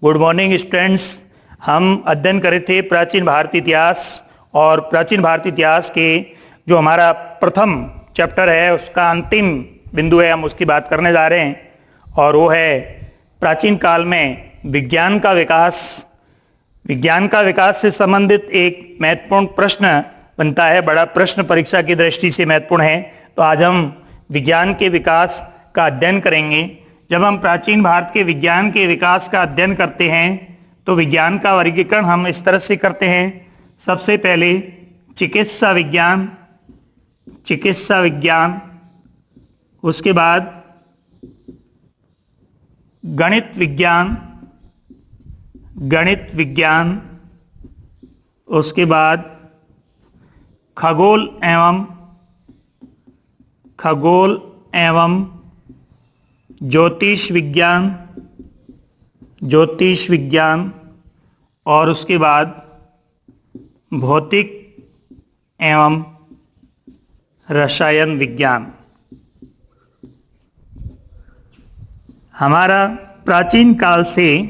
Good morning students. हम अध्ययन कर रहे थे प्राचीन भारतीय इतिहास, और प्राचीन भारतीय इतिहास के जो हमारा प्रथम चैप्टर है उसका अंतिम बिंदु है, हम उसकी बात करने जा रहे हैं। और वो है प्राचीन काल में विज्ञान का विकास। विज्ञान का विकास से संबंधित एक महत्वपूर्ण प्रश्न बनता है, बड़ा प्रश्न परीक्षा की दृष्टि से महत्वपूर्ण है। तो आज हम विज्ञान के विकास का अध्ययन करेंगे। जब हम प्राचीन भारत के विज्ञान के विकास का अध्ययन करते हैं तो विज्ञान का वर्गीकरण हम इस तरह से करते हैं। सबसे पहले चिकित्सा विज्ञान, उसके बाद गणित विज्ञान, उसके बाद खगोल एवं ज्योतिष विज्ञान, और उसके बाद भौतिक एवं रसायन विज्ञान। हमारा प्राचीन काल से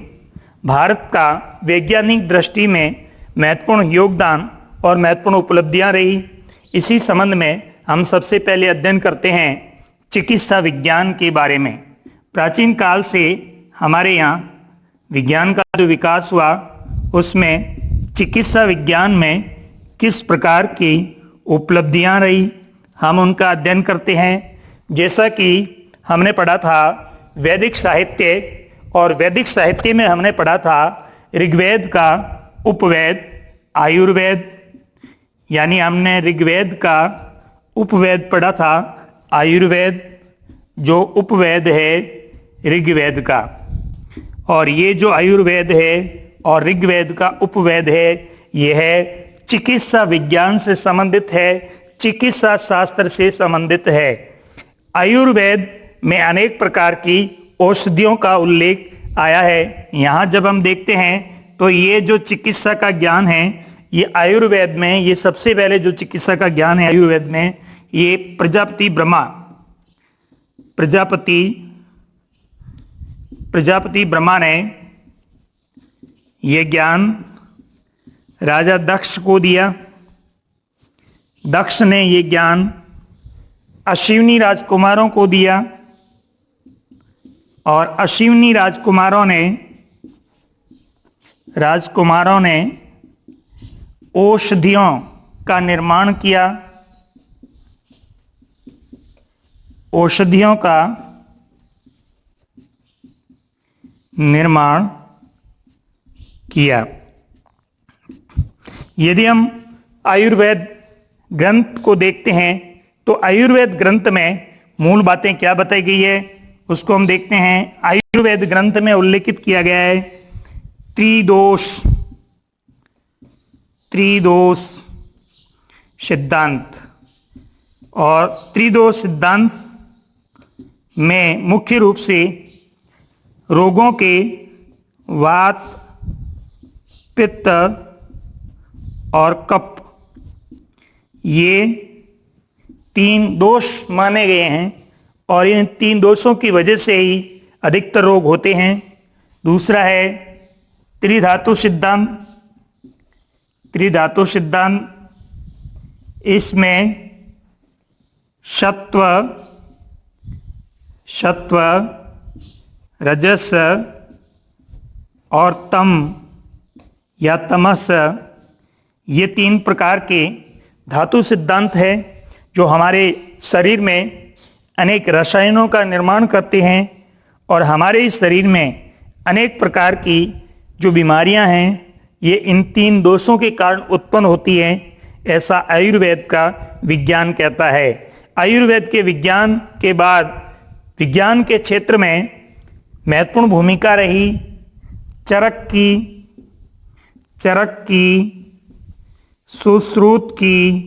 भारत का वैज्ञानिक दृष्टि में महत्वपूर्ण योगदान और महत्वपूर्ण उपलब्धियां रही। इसी संबंध में हम सबसे पहले अध्ययन करते हैं चिकित्सा विज्ञान के बारे में। प्राचीन काल से हमारे यहाँ विज्ञान का जो विकास हुआ उसमें चिकित्सा विज्ञान में किस प्रकार की उपलब्धियां रही, हम उनका अध्ययन करते हैं। जैसा कि हमने पढ़ा था वैदिक साहित्य, और वैदिक साहित्य में हमने पढ़ा था ऋग्वेद का उपवेद आयुर्वेद, यानी हमने ऋग्वेद का उपवेद पढ़ा था आयुर्वेद, जो उपवेद है ऋग्वेद का। और ये जो आयुर्वेद है और ऋग्वेद का उपवेद है, ये है चिकित्सा विज्ञान से संबंधित है, चिकित्सा शास्त्र से संबंधित है। आयुर्वेद में अनेक प्रकार की औषधियों का उल्लेख आया है। यहाँ जब हम देखते हैं तो ये जो चिकित्सा का ज्ञान है ये आयुर्वेद में, ये सबसे पहले जो चिकित्सा का ज्ञान है आयुर्वेद में, ये प्रजापति ब्रह्मा ने ये ज्ञान राजा दक्ष को दिया। दक्ष ने ये ज्ञान अश्विनी राजकुमारों को दिया, और अश्विनी राजकुमारों ने औषधियों का निर्माण किया। औषधियों का निर्माण किया। यदि हम आयुर्वेद ग्रंथ को देखते हैं तो आयुर्वेद ग्रंथ में मूल बातें क्या बताई गई है उसको हम देखते हैं। आयुर्वेद ग्रंथ में उल्लेखित किया गया है त्रिदोष सिद्धांत, और त्रिदोष सिद्धांत में मुख्य रूप से रोगों के वात, पित्त और कफ, ये 3 दोष माने गए हैं, और इन 3 दोषों की वजह से ही अधिकतर रोग होते हैं। दूसरा है त्रिधातु सिद्धांत। इसमें सत्व, रजस और तम या तमस, ये 3 प्रकार के धातु सिद्धांत है जो हमारे शरीर में अनेक रसायनों का निर्माण करते हैं, और हमारे इस शरीर में अनेक प्रकार की जो बीमारियां हैं ये इन 3 दोषों के कारण उत्पन्न होती हैं, ऐसा आयुर्वेद का विज्ञान कहता है। आयुर्वेद के विज्ञान के बाद विज्ञान के क्षेत्र में महत्वपूर्ण भूमिका रही चरक की, सुश्रुत की,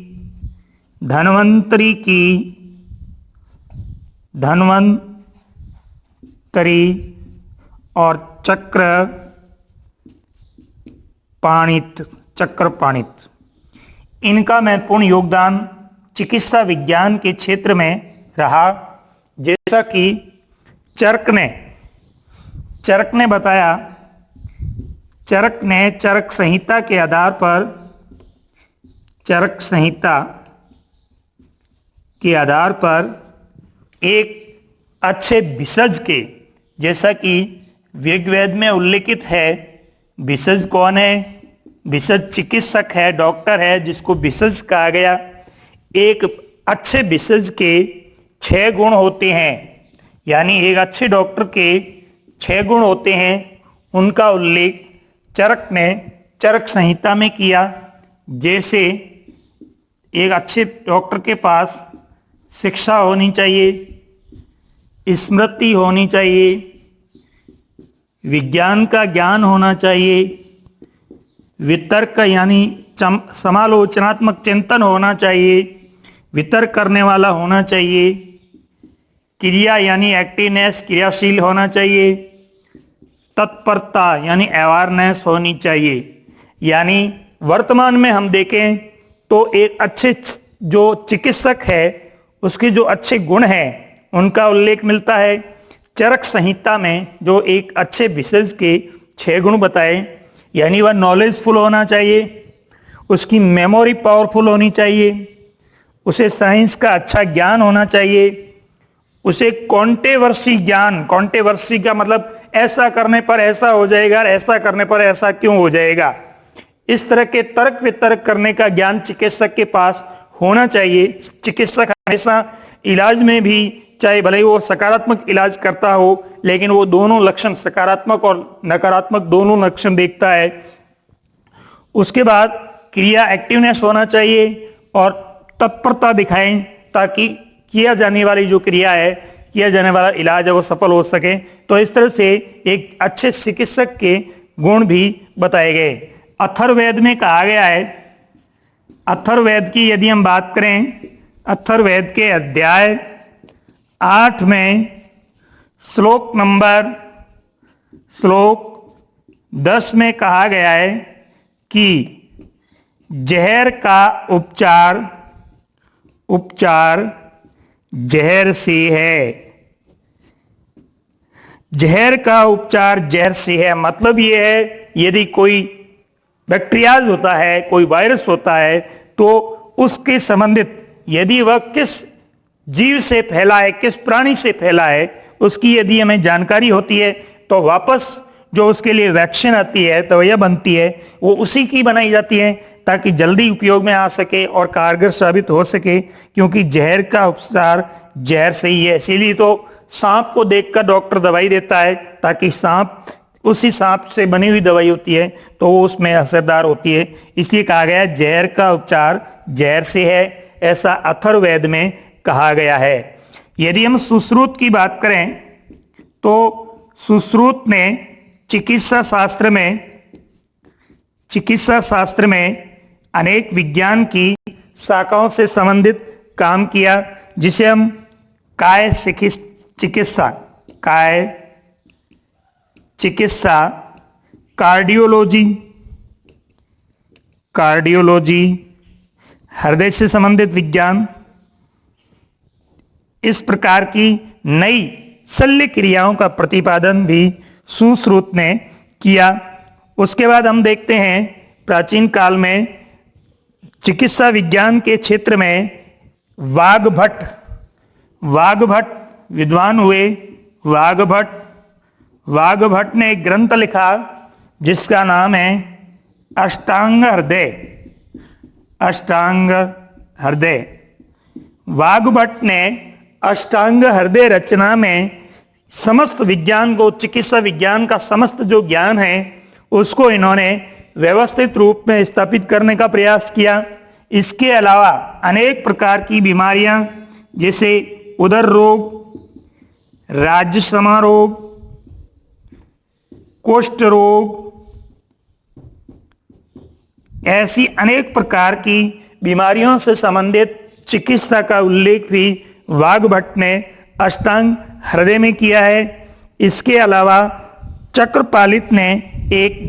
धन्वंतरी और चक्रपाणित। इनका महत्वपूर्ण योगदान चिकित्सा विज्ञान के क्षेत्र में रहा। जैसा कि चरक ने बताया चरक ने चरक संहिता के आधार पर, चरक संहिता के आधार पर एक अच्छे भिषज के, जैसा कि ऋग्वेद में उल्लेखित है, भिषज कौन है? भिषज चिकित्सक है, डॉक्टर है, जिसको भिषज कहा गया। एक अच्छे भिषज के 6 गुण होते हैं, यानी एक अच्छे डॉक्टर के 6 गुण होते हैं। उनका उल्लेख चरक ने चरक संहिता में किया। जैसे एक अच्छे डॉक्टर के पास शिक्षा होनी चाहिए, स्मृति होनी चाहिए, विज्ञान का ज्ञान होना चाहिए, वितर्क यानी समालोचनात्मक चिंतन होना चाहिए, वितर्क करने वाला होना चाहिए, क्रिया यानी एक्टिवनेस, क्रियाशील होना चाहिए, तत्परता यानी अवेयरनेस होनी चाहिए। यानी वर्तमान में हम देखें तो एक अच्छे जो चिकित्सक है उसके जो अच्छे गुण हैं उनका उल्लेख मिलता है चरक संहिता में। जो एक अच्छे भिषज के 6 गुण बताए, यानी वह नॉलेजफुल होना चाहिए, उसकी मेमोरी पावरफुल होनी चाहिए, उसे साइंस का अच्छा ज्ञान होना चाहिए, उसे कॉन्टेवर्सी ज्ञान, कॉन्टेवर्सी का मतलब ऐसा करने पर ऐसा हो जाएगा, ऐसा करने पर ऐसा क्यों हो जाएगा, इस तरह के तर्क वितर्क करने का ज्ञान चिकित्सक के पास होना चाहिए। चिकित्सक हमेशा इलाज में भी, चाहे भले ही वो सकारात्मक इलाज करता हो, लेकिन वो दोनों लक्षण, सकारात्मक और नकारात्मक दोनों लक्षण देखता है। उसके बाद क्रिया एक्टिवनेस होना चाहिए और तत्परता दिखाएं, ताकि किया जाने वाली जो क्रिया है, किया जाने वाला इलाज है, वो सफल हो सके। तो इस तरह से एक अच्छे चिकित्सक के गुण भी बताए गए। अथर्ववेद में कहा गया है, अथर्ववेद की यदि हम बात करें, अथर्ववेद के अध्याय 8 में श्लोक 10 में कहा गया है कि जहर का उपचार जहर से है। जहर का उपचार जहर से है, मतलब यह है यदि कोई बैक्टीरियाज होता है, कोई वायरस होता है, तो उसके संबंधित यदि वह किस जीव से फैला है, किस प्राणी से फैला है, उसकी यदि हमें जानकारी होती है तो वापस जो उसके लिए वैक्सीन आती है, दवाइयाँ बनती है, वो उसी की बनाई जाती है ताकि जल्दी उपयोग में आ सके और कारगर साबित हो सके। क्योंकि जहर का उपचार जहर से ही है, इसीलिए तो सांप को देखकर डॉक्टर दवाई देता है, ताकि सांप, उसी सांप से बनी हुई दवाई होती है तो वो उसमें असरदार होती है। इसलिए कहा गया जहर का उपचार जहर से है, ऐसा अथर्ववेद में कहा गया है। यदि हम सुश्रुत की बात करें तो सुश्रुत ने चिकित्सा शास्त्र में अनेक विज्ञान की शाखाओं से संबंधित काम किया, जिसे हम काय चिकित्सा, कार्डियोलॉजी, हृदय से संबंधित विज्ञान, इस प्रकार की नई शल्य क्रियाओं का प्रतिपादन भी सुश्रुत ने किया। उसके बाद हम देखते हैं प्राचीन काल में चिकित्सा विज्ञान के क्षेत्र में वाग्भट विद्वान हुए। वाग्भट ने एक ग्रंथ लिखा जिसका नाम है अष्टांग हृदय। वाग्भट ने अष्टांग हृदय रचना में समस्त विज्ञान को, चिकित्सा विज्ञान का समस्त जो ज्ञान है उसको इन्होंने व्यवस्थित रूप में स्थापित करने का प्रयास किया। इसके अलावा अनेक प्रकार की बीमारियां, जैसे उदर रोग, राज्यसमा रोग, कुष्ठ रोग, ऐसी अनेक प्रकार की बीमारियों से संबंधित चिकित्सा का उल्लेख भी वाग्भट ने अष्टांग हृदय में किया है। इसके अलावा चक्रपालित ने एक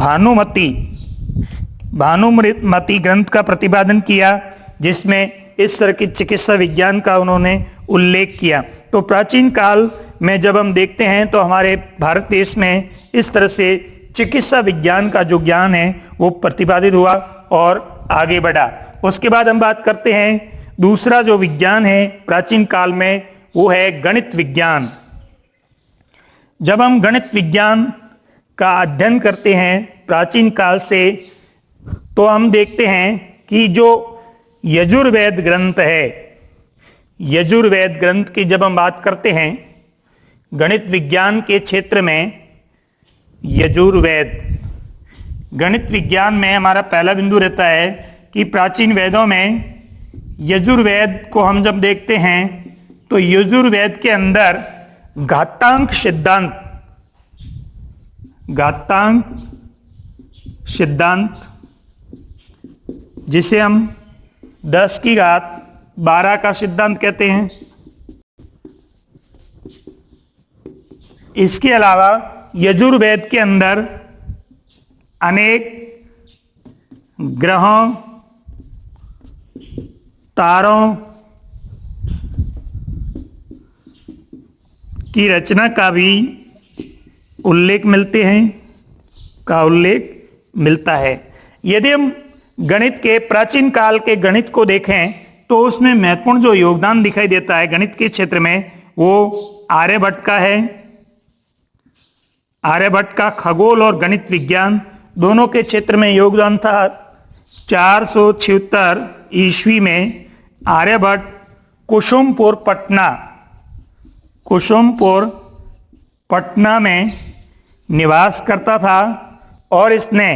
भानुमति ग्रंथ का प्रतिपादन किया, जिसमें इस तरह की चिकित्सा विज्ञान का उन्होंने उल्लेख किया। तो प्राचीन काल में जब हम देखते हैं तो हमारे भारत देश में इस तरह से चिकित्सा विज्ञान का जो ज्ञान है वो प्रतिपादित हुआ और आगे बढ़ा। उसके बाद हम बात करते हैं दूसरा जो विज्ञान है प्राचीन काल में, वो है गणित विज्ञान। जब हम गणित विज्ञान का अध्ययन करते हैं प्राचीन काल से, तो हम देखते हैं कि जो यजुर्वेद ग्रंथ है, यजुर्वेद ग्रंथ की जब हम बात करते हैं गणित विज्ञान के क्षेत्र में, यजुर्वेद गणित विज्ञान में हमारा पहला बिंदु रहता है कि प्राचीन वेदों में यजुर्वेद को हम जब देखते हैं तो यजुर्वेद के अंदर घातांक सिद्धांत, घातांक सिद्धांत जिसे हम 10 की घात 12 का सिद्धांत कहते हैं, इसके अलावा यजुर्वेद के अंदर अनेक ग्रहों, तारों की रचना का भी उल्लेख मिलता है। यदि हम गणित के प्राचीन काल के गणित को देखें तो उसमें महत्वपूर्ण जो योगदान दिखाई देता है गणित के क्षेत्र में, वो आर्यभट्ट का है। आर्यभट्ट का खगोल और गणित विज्ञान दोनों के क्षेत्र में योगदान था। 476 ईस्वी में आर्यभट्ट कुसुमपुर पटना में निवास करता था और इसने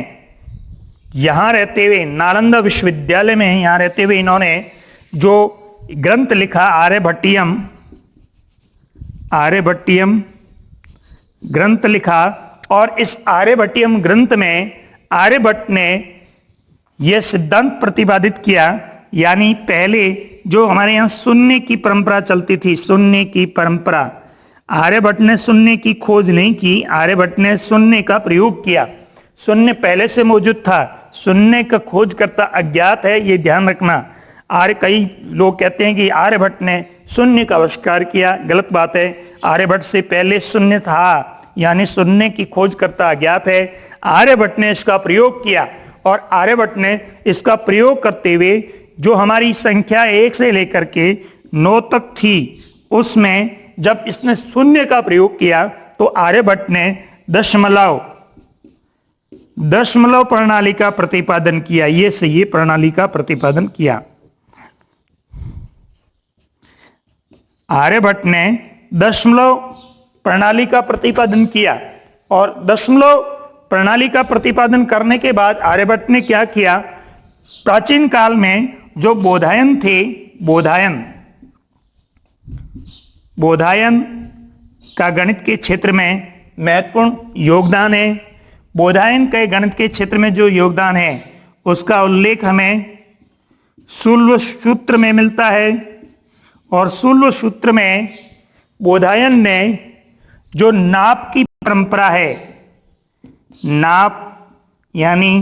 यहाँ रहते हुए नालंदा विश्वविद्यालय में यहाँ रहते हुए इन्होंने जो ग्रंथ लिखा आर्यभट्टियम ग्रंथ लिखा, और इस आर्यभट्टियम ग्रंथ में आर्यभट्ट ने यह सिद्धांत प्रतिपादित किया, यानी पहले जो हमारे यहाँ शून्य की परंपरा चलती थी, शून्य की परंपरा, आर्यभट्ट ने शून्य की खोज नहीं की, आर्यभट्ट ने शून्य का प्रयोग किया। शून्य पहले से मौजूद था, शून्य का खोज करता अज्ञात है, ये ध्यान रखना। कई लोग कहते हैं कि आर्यभट्ट ने शून्य का आविष्कार किया, गलत बात है। आर्यभट्ट से पहले शून्य था, यानी शून्य की खोज करता अज्ञात है। आर्यभट्ट ने इसका प्रयोग किया और आर्यभट्ट ने इसका प्रयोग करते हुए जो हमारी संख्या 1 से लेकर के 9 तक थी, उसमें जब इसने शून्य का प्रयोग किया तो आर्यभट्ट ने दशमलव प्रणाली का प्रतिपादन किया। ये से ये प्रणाली का प्रतिपादन किया। आर्यभट्ट ने दशमलव प्रणाली का प्रतिपादन किया और दशमलव प्रणाली का प्रतिपादन करने के बाद आर्यभट्ट ने क्या किया, प्राचीन काल में जो बोधायन थे, बोधायन का गणित के क्षेत्र में महत्वपूर्ण योगदान है। बोधायन के गणित के क्षेत्र में जो योगदान है उसका उल्लेख हमें शूल्व सूत्र में मिलता है, और शूल्व सूत्र में बोधायन ने जो नाप की परंपरा है, नाप यानी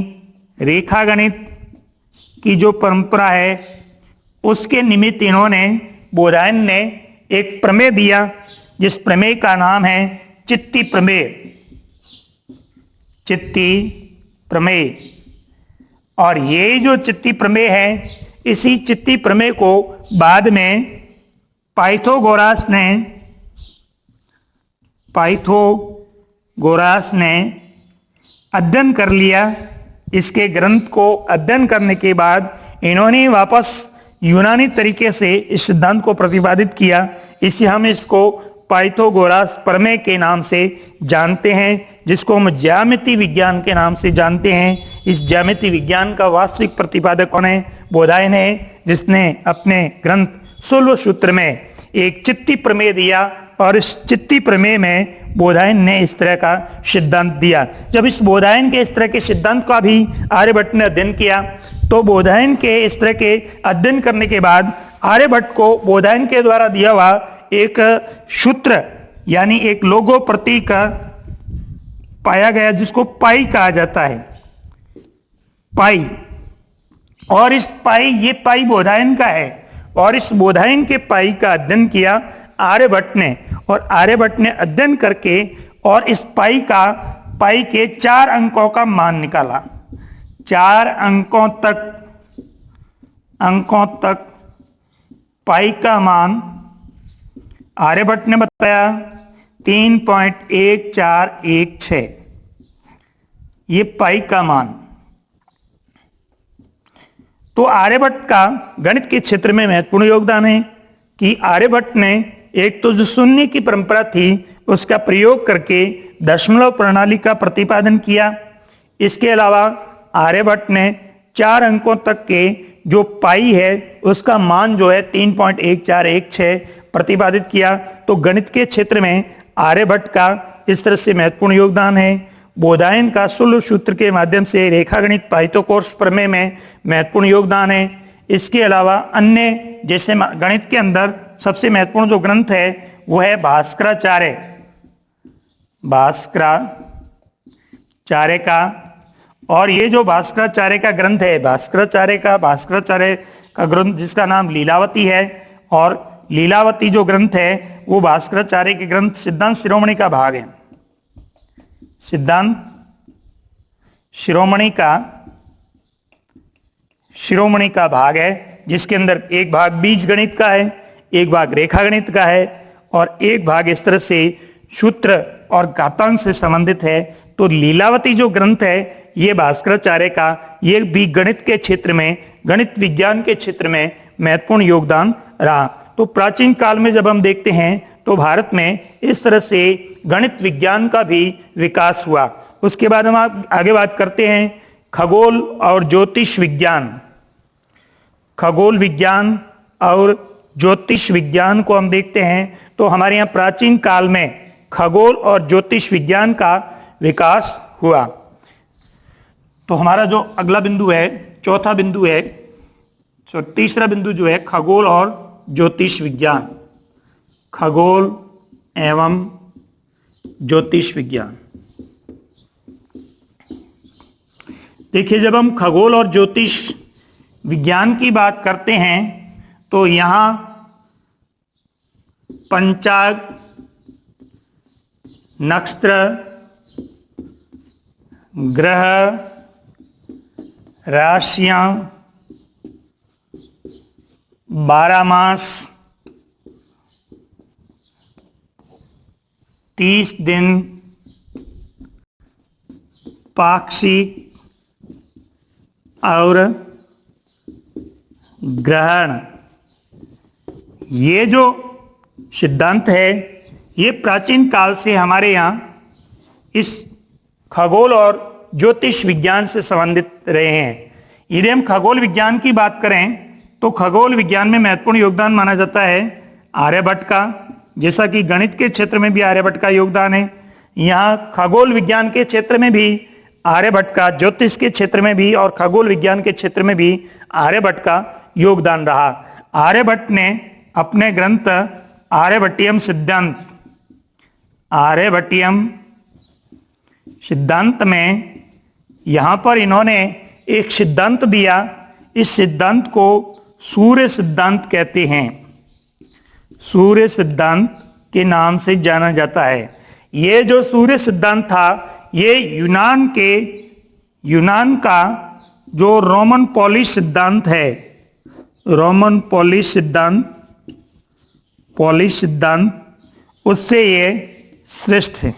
रेखा गणित की जो परंपरा है, उसके निमित्त इन्होंने बोधायन ने एक प्रमेय दिया, जिस प्रमेय का नाम है चित्ती प्रमेय। और ये जो चित्ती प्रमेय है, इसी चित्ती प्रमेय को बाद में पाइथागोरस ने अध्ययन कर लिया। इसके ग्रंथ को अध्ययन करने के बाद इन्होंने वापस यूनानी तरीके से इस सिद्धांत को प्रतिपादित किया। इसे हम इसको पाइथागोरस प्रमेय के नाम से जानते हैं, जिसको हम ज्यामिति विज्ञान के नाम से जानते हैं। इस ज्यामिति विज्ञान का वास्तविक प्रतिपादक कौन है? बोधायन है, जिसने अपने ग्रंथ शूल्व सूत्र में एक चित्ती प्रमेय दिया, और इस चित्ती प्रमेय में बोधायन ने इस तरह का सिद्धांत दिया। जब इस बोधायन के इस तरह के सिद्धांत का भी आर्यभट्ट ने अध्ययन किया, तो बोधायन के इस तरह के अध्ययन करने के बाद आर्यभट्ट को बोधायन के द्वारा दिया हुआ एक सूत्र यानी एक लोगो प्रतीक पाया गया, जिसको पाई कहा जाता है, पाई। और इस पाई, ये पाई बोधायन का है, और इस बोधायन के पाई का अध्ययन किया आर्यभट्ट ने, और आर्यभट्ट ने अध्ययन करके और इस पाई का पाई के 4 अंकों का मान निकाला। 4 अंकों तक पाई का मान आर्यभट्ट ने बताया 3.1416, ये पाई का मान। तो आर्यभट्ट का गणित के क्षेत्र में महत्वपूर्ण योगदान है कि आर्यभट्ट ने एक तो जो शून्य की परंपरा थी उसका प्रयोग करके दशमलव प्रणाली का प्रतिपादन किया। इसके अलावा आर्यभट्ट ने 4 अंकों तक के जो पाई है उसका मान जो है 3.1416 प्रतिपादित किया। तो गणित के क्षेत्र में आर्यभट्ट का इस तरह से महत्वपूर्ण योगदान है। बोधायन का शुल्ब सूत्र के माध्यम से रेखागणित पाइथागोरस प्रमेय में महत्वपूर्ण योगदान है। इसके अलावा अन्य जैसे गणित के अंदर सबसे महत्वपूर्ण जो ग्रंथ है वो है भास्कराचार्य का। और ये जो भास्कराचार्य का ग्रंथ है, भास्कराचार्य का ग्रंथ जिसका नाम लीलावती है, और लीलावती जो ग्रंथ है वो भास्कराचार्य के ग्रंथ सिद्धांत शिरोमणि का भाग है। सिद्धांत शिरोमणि का भाग है, जिसके अंदर एक भाग बीज गणित का है, एक भाग रेखा गणित का है, और एक भाग इस तरह से सूत्र और घातांक से संबंधित है। तो लीलावती जो ग्रंथ है ये भास्कराचार्य का, ये भी गणित के क्षेत्र में, गणित विज्ञान के क्षेत्र में महत्वपूर्ण योगदान रहा। तो प्राचीन काल में जब हम देखते हैं तो भारत में इस तरह से गणित विज्ञान का भी विकास हुआ। उसके बाद हम आगे बात करते हैं खगोल और ज्योतिष विज्ञान। खगोल विज्ञान और ज्योतिष विज्ञान को हम देखते हैं तो हमारे यहाँ प्राचीन काल में खगोल और ज्योतिष विज्ञान का विकास हुआ। तो हमारा जो अगला बिंदु है, चौथा बिंदु है, तीसरा बिंदु जो है खगोल और ज्योतिष विज्ञान, खगोल एवं ज्योतिष विज्ञान। देखिए, जब हम खगोल और ज्योतिष विज्ञान की बात करते हैं तो यहां पंचांग, नक्षत्र, ग्रह, राशियां, 12 मास, 30 दिन, पाक्षिक और ग्रहण, ये जो सिद्धांत है ये प्राचीन काल से हमारे यहाँ इस खगोल और ज्योतिष विज्ञान से संबंधित रहे हैं। यदि हम खगोल विज्ञान की बात करें तो खगोल विज्ञान में महत्वपूर्ण योगदान माना जाता है आर्यभट्ट का। जैसा कि गणित के क्षेत्र में भी आर्यभट्ट का योगदान है, यहाँ खगोल विज्ञान के क्षेत्र में भी आर्यभट्ट का, ज्योतिष के क्षेत्र में भी और खगोल विज्ञान के क्षेत्र में भी आर्यभट्ट का योगदान रहा। आर्यभट्ट ने अपने ग्रंथ आर्यभट्टीयम सिद्धांत में यहाँ पर इन्होंने एक सिद्धांत दिया। इस सिद्धांत को सूर्य सिद्धांत कहते हैं, सूर्य सिद्धांत के नाम से जाना जाता है। ये जो सूर्य सिद्धांत था ये यूनान का जो रोमन पॉलिश सिद्धांत है, रोमन पॉलिश सिद्धांत उससे ये श्रेष्ठ है।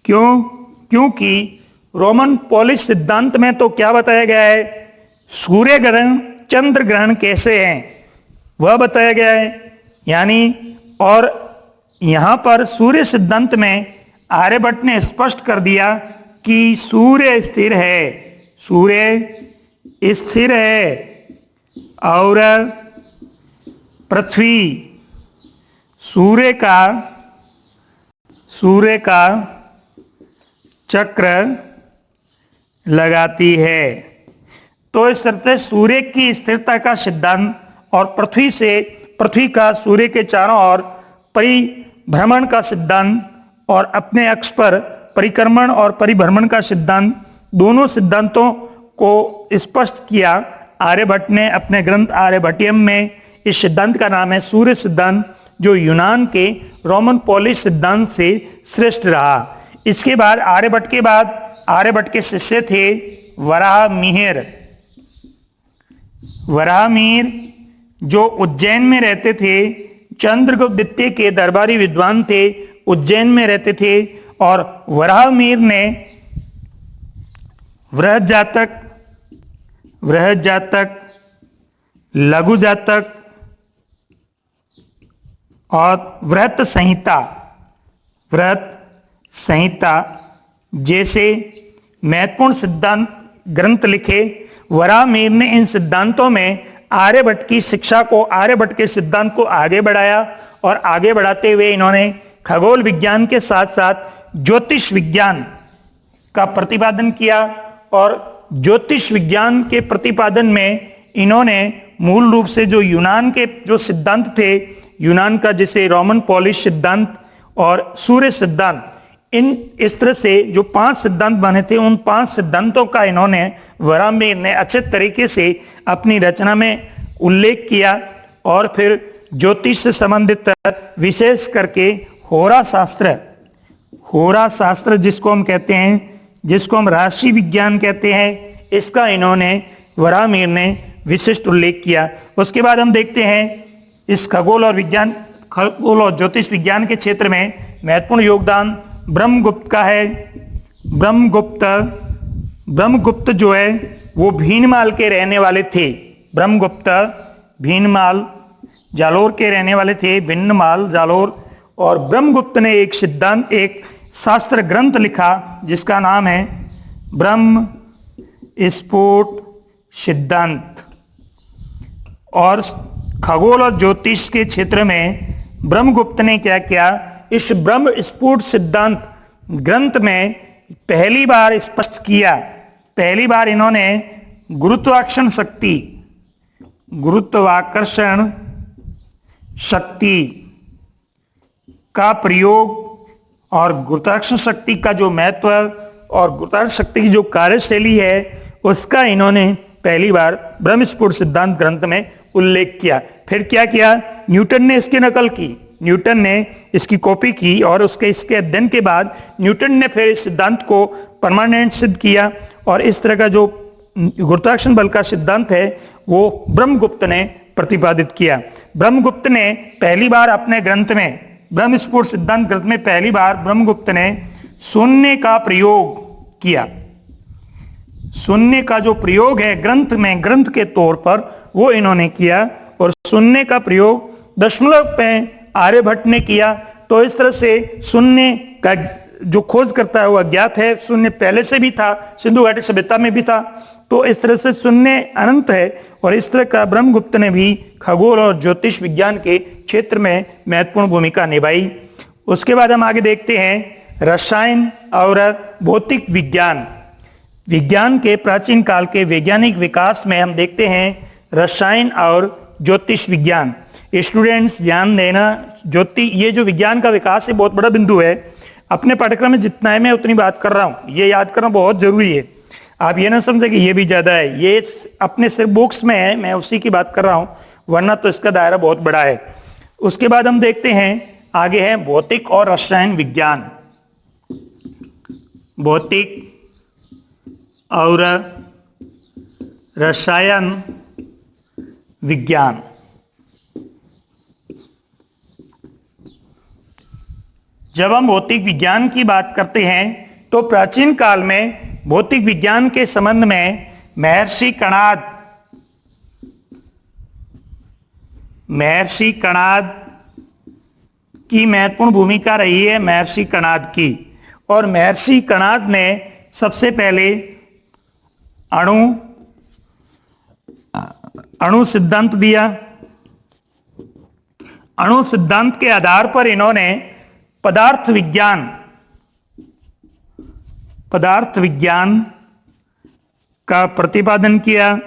क्योंकि रोमन पॉलिश सिद्धांत में तो क्या बताया गया है, सूर्य ग्रहण चंद्र ग्रहण कैसे हैं वह बताया गया है। यानी और यहाँ पर सूर्य सिद्धांत में आर्यभट्ट ने स्पष्ट कर दिया कि सूर्य स्थिर है और पृथ्वी सूर्य का चक्र लगाती है। तो इस तरह से सूर्य की स्थिरता का सिद्धांत और पृथ्वी का सूर्य के चारों ओर परिभ्रमण का सिद्धांत और अपने अक्ष पर परिक्रमण और परिभ्रमण का सिद्धांत, दोनों सिद्धांतों को स्पष्ट किया आर्यभट्ट ने अपने ग्रंथ आर्यभट्टीयम में। इस सिद्धांत का नाम है सूर्य सिद्धांत, जो यूनान के रोमन पॉलिश सिद्धांत से श्रेष्ठ रहा। इसके बाद आर्यभट्ट के शिष्य थे वराहमिहिर। वराहमिहिर जो उज्जैन में रहते थे, चंद्रगुप्त द्वितीय के दरबारी विद्वान थे, उज्जैन में रहते थे। और वराहमिहिर ने बृहद जातक, लघु जातक और व्रत संहिता जैसे महत्वपूर्ण सिद्धांत ग्रंथ लिखे। वराहमिहिर ने इन सिद्धांतों में आर्यभट्ट की शिक्षा को, आर्यभट्ट के सिद्धांत को आगे बढ़ाया और आगे बढ़ाते हुए इन्होंने खगोल विज्ञान के साथ साथ ज्योतिष विज्ञान का प्रतिपादन किया। और ज्योतिष विज्ञान के प्रतिपादन में इन्होंने मूल रूप से जो यूनान के जो सिद्धांत थे, यूनान का जैसे रोमन पॉलिश सिद्धांत और सूर्य सिद्धांत, इस तरह से जो 5 सिद्धांत बने थे, उन 5 सिद्धांतों का इन्होंने वराहमिहिर ने अच्छे तरीके से अपनी रचना में उल्लेख किया। और फिर ज्योतिष से संबंधित विशेष करके होरा शास्त्र जिसको हम कहते हैं, जिसको हम राशि विज्ञान कहते हैं, इसका इन्होंने वराहमिहिर ने विशिष्ट उल्लेख किया। उसके बाद हम देखते हैं इस खगोल और ज्योतिष विज्ञान के क्षेत्र में महत्वपूर्ण योगदान ब्रह्मगुप्त का है। ब्रह्मगुप्त जो है वो भीनमाल के रहने वाले थे। ब्रह्मगुप्त भीनमाल जालोर के रहने वाले थे, भिन्नमाल जालोर। और ब्रह्मगुप्त ने एक शास्त्र ग्रंथ लिखा जिसका नाम है ब्रह्म स्फोट सिद्धांत। और खगोल और ज्योतिष के क्षेत्र में ब्रह्मगुप्त ने क्या किया, इस ब्रह्म स्फोट सिद्धांत ग्रंथ में पहली बार स्पष्ट किया, पहली बार इन्होंने गुरुत्वाकर्षण शक्ति का प्रयोग और गुरुत्वाकर्षण शक्ति का जो महत्व और गुरुत्वाकर्षण शक्ति की जो कार्यशैली है उसका इन्होंने पहली बार ब्रह्मस्फोट सिद्धांत ग्रंथ में उल्लेख किया। फिर क्या किया, न्यूटन ने इसकी नकल की, न्यूटन ने इसकी कॉपी की और इसके अध्ययन के बाद न्यूटन ने फिर इस सिद्धांत को परमानेंट सिद्ध किया। और इस तरह का जो गुरुत्वाकर्षण बल का सिद्धांत है वो ब्रह्मगुप्त ने प्रतिपादित किया। ब्रह्मगुप्त ने पहली बार अपने ग्रंथ में, ब्रह्मस्फोट सिद्धांत ग्रंथ में पहली बार ब्रह्मगुप्त ने शून्य का प्रयोग किया। शून्य का जो प्रयोग है ग्रंथ में, ग्रंथ के तौर पर वो इन्होंने किया। और शून्य का प्रयोग दशमलव पे आर्यभट्ट ने किया। तो इस तरह से शून्य का जो खोज करता है वो अज्ञात है, शून्य पहले से भी था, सिंधु घाटी सभ्यता में भी था। तो इस तरह से शून्य अनंत है। और इस तरह का ब्रह्मगुप्त ने भी खगोल और ज्योतिष विज्ञान के क्षेत्र में महत्वपूर्ण भूमिका निभाई। उसके बाद हम आगे देखते हैं रसायन और भौतिक विज्ञान। विज्ञान के प्राचीन काल के वैज्ञानिक विकास में हम देखते हैं रसायन और ज्योतिष विज्ञान। स्टूडेंट्स ध्यान देना, ये जो विज्ञान का विकास है बहुत बड़ा बिंदु है। अपने पाठ्यक्रम में जितना है मैं उतनी बात कर रहा हूँ, ये याद करना बहुत जरूरी है। आप ये ना समझे कि ये भी ज्यादा है, ये अपने सिर्फ बुक्स में है, मैं उसी की बात कर रहा हूँ, वरना तो इसका दायरा बहुत बड़ा है। उसके बाद हम देखते हैं आगे है भौतिक और रसायन विज्ञान। भौतिक और रसायन विज्ञान। जब हम भौतिक विज्ञान की बात करते हैं तो प्राचीन काल में भौतिक विज्ञान के संबंध में महर्षि कणाद की महत्वपूर्ण भूमिका रही है, महर्षि कणाद की। और महर्षि कणाद ने सबसे पहले अणु सिद्धांत दिया। अणु सिद्धांत के आधार पर इन्होंने पदार्थ विज्ञान का प्रतिपादन किया।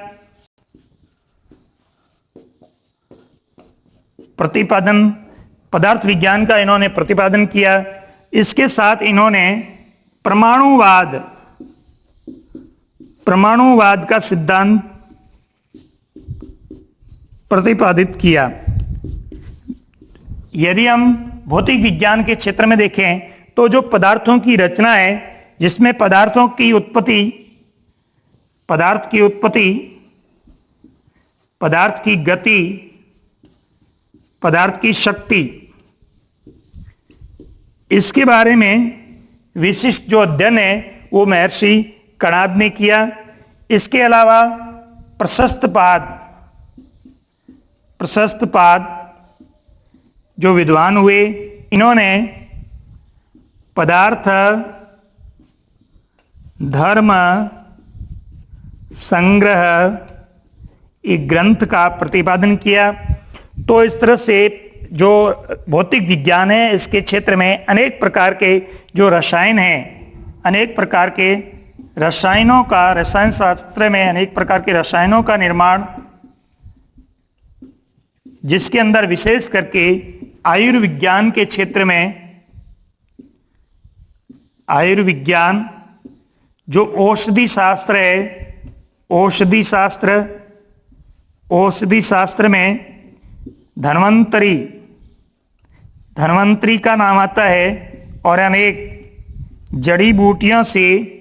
पदार्थ विज्ञान का इन्होंने प्रतिपादन किया। इसके साथ इन्होंने परमाणुवाद का सिद्धांत प्रतिपादित किया। यदि हम भौतिक विज्ञान के क्षेत्र में देखें तो जो पदार्थों की रचना है, जिसमें पदार्थों की उत्पत्ति, पदार्थ की उत्पत्ति, पदार्थ की गति, पदार्थ की शक्ति, इसके बारे में विशिष्ट जो अध्ययन है वो महर्षि कणाद ने किया। इसके अलावा प्रशस्त पाद जो विद्वान हुए, इन्होंने पदार्थ धर्म संग्रह एक ग्रंथ का प्रतिपादन किया। तो इस तरह से जो भौतिक विज्ञान है, इसके क्षेत्र में अनेक प्रकार के जो रसायन हैं, अनेक प्रकार के रसायनों का, रसायन शास्त्र में अनेक प्रकार के रसायनों का निर्माण, जिसके अंदर विशेष करके आयुर्विज्ञान के क्षेत्र में, आयुर्विज्ञान जो औषधि शास्त्र है, औषधि शास्त्र में धन्वंतरी का नाम आता है, और अनेक जड़ी बूटियों से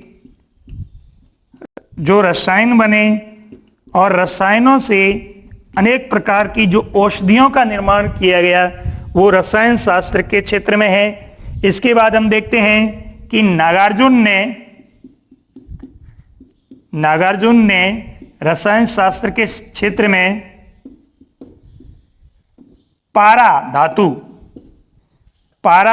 जो रसायन बने और रसायनों से अनेक प्रकार की जो औषधियों का निर्माण किया गया, वो रसायन शास्त्र के क्षेत्र में है। इसके बाद हम देखते हैं कि नागार्जुन ने रसायन शास्त्र के क्षेत्र में पारा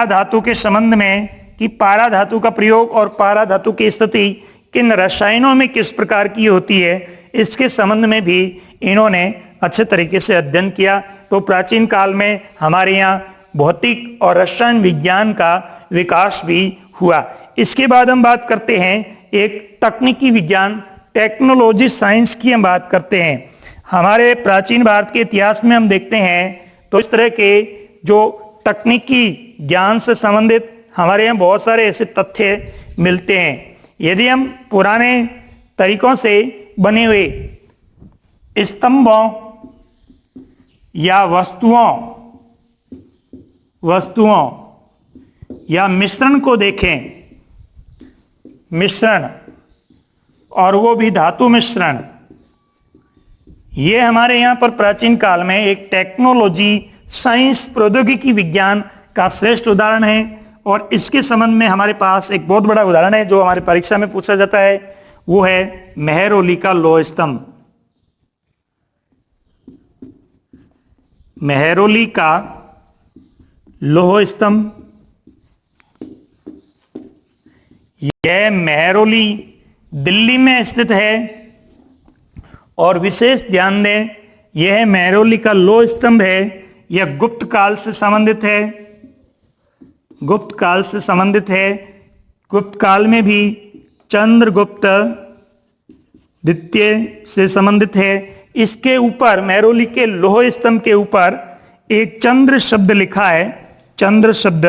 धातु के संबंध में, कि पारा धातु का प्रयोग और पारा धातु की स्थिति किन रसायनों में किस प्रकार की होती है, इसके संबंध में भी इन्होंने अच्छे तरीके से अध्ययन किया। तो प्राचीन काल में हमारे यहाँ भौतिक और रसायन विज्ञान का विकास भी हुआ। इसके बाद हम बात करते हैं एक तकनीकी विज्ञान, टेक्नोलॉजी साइंस की हम बात करते हैं। हमारे प्राचीन भारत के इतिहास में हम देखते हैं तो इस तरह के जो तकनीकी ज्ञान से संबंधित हमारे यहाँ बहुत सारे ऐसे तथ्य मिलते हैं। यदि हम पुराने तरीकों से बने हुए स्तंभों या वस्तुओं या मिश्रण को देखें, मिश्रण, और वो भी धातु मिश्रण, ये हमारे यहाँ पर प्राचीन काल में एक टेक्नोलॉजी साइंस प्रौद्योगिकी विज्ञान का श्रेष्ठ उदाहरण है। और इसके संबंध में हमारे पास एक बहुत बड़ा उदाहरण है जो हमारी परीक्षा में पूछा जाता है, वो है मेहरौली का लौह स्तंभ। मेहरौली का लौह स्तंभ, यह मेहरौली दिल्ली में स्थित है, और विशेष ध्यान दें, यह मेहरौली का लौह स्तंभ है, यह गुप्त काल से संबंधित है, गुप्त काल से संबंधित है। गुप्त काल में भी चंद्रगुप्त द्वितीय से संबंधित है। इसके ऊपर, मेहरौली के लौह स्तंभ के ऊपर एक चंद्र शब्द लिखा है, चंद्र शब्द,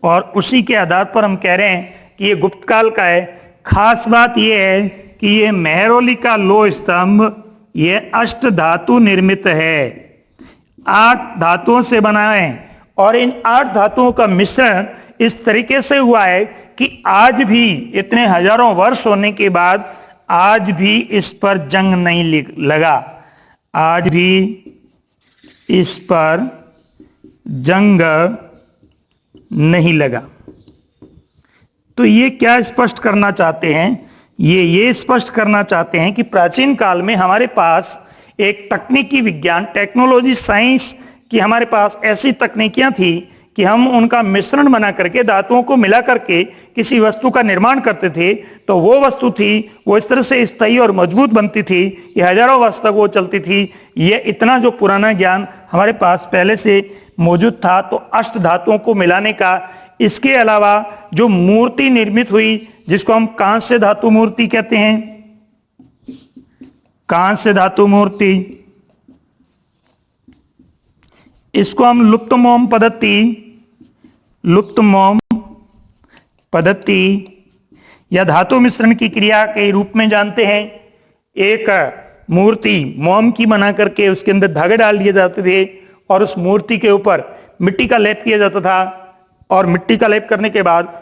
और उसी के आधार पर हम कह रहे हैं कि ये गुप्त काल का है। खास बात यह है कि ये मेहरौली का लौह स्तंभ ये अष्ट धातु निर्मित है, 8 धातुओं से बना है, और इन 8 धातुओं का मिश्रण इस तरीके से हुआ है कि आज भी, इतने हजारों वर्ष होने के बाद, आज भी इस पर जंग नहीं लगा, आज भी इस पर जंग नहीं लगा। तो ये क्या स्पष्ट करना चाहते हैं? ये स्पष्ट करना चाहते हैं कि प्राचीन काल में हमारे पास एक तकनीकी विज्ञान, टेक्नोलॉजी साइंस की हमारे पास ऐसी तकनीकियां थी कि हम उनका मिश्रण बना करके, धातुओं को मिला करके किसी वस्तु का निर्माण करते थे। तो वो वस्तु थी, वो इस तरह से स्थायी और मजबूत बनती थी, ये हजारों वर्ष तक वो चलती थी। ये इतना जो पुराना ज्ञान हमारे पास पहले से मौजूद था। तो अष्ट धातुओं को मिलाने का, इसके अलावा जो मूर्ति निर्मित हुई, जिसको हम कांस्य धातु मूर्ति कहते हैं, कांस्य धातु मूर्ति, इसको हम लुप्तमोम पद्धति या धातु मिश्रण की क्रिया के रूप में जानते हैं। एक मूर्ति मोम की बना करके उसके अंदर धागे डाल दिए जाते थे, और उस मूर्ति के ऊपर मिट्टी का लेप किया जाता था, और मिट्टी का लेप करने के बाद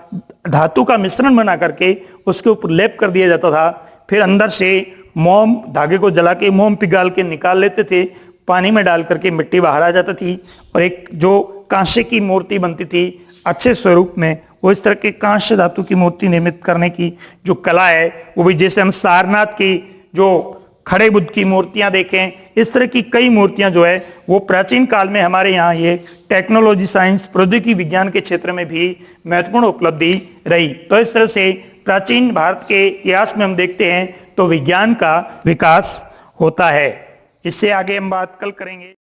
धातु का मिश्रण बना करके उसके ऊपर लेप कर दिया जाता था। फिर अंदर से मोम, धागे को जला के मोम पिघाल के निकाल लेते थे, पानी में डाल करके मिट्टी बाहर आ जाती थी और एक जो कांसे की मूर्ति बनती थी अच्छे स्वरूप में, वो इस तरह के कांस्य धातु की मूर्ति निर्मित करने की जो कला है वो भी, जैसे हम सारनाथ की जो खड़े बुद्ध की मूर्तियां देखें, इस तरह की कई मूर्तियां जो है वो प्राचीन काल में हमारे यहाँ ये टेक्नोलॉजी, साइंस, प्रौद्योगिकी, विज्ञान के क्षेत्र में भी महत्वपूर्ण उपलब्धि रही। तो इस तरह से प्राचीन भारत के इतिहास में हम देखते हैं तो विज्ञान का विकास होता है। इससे आगे हम बात कल करेंगे।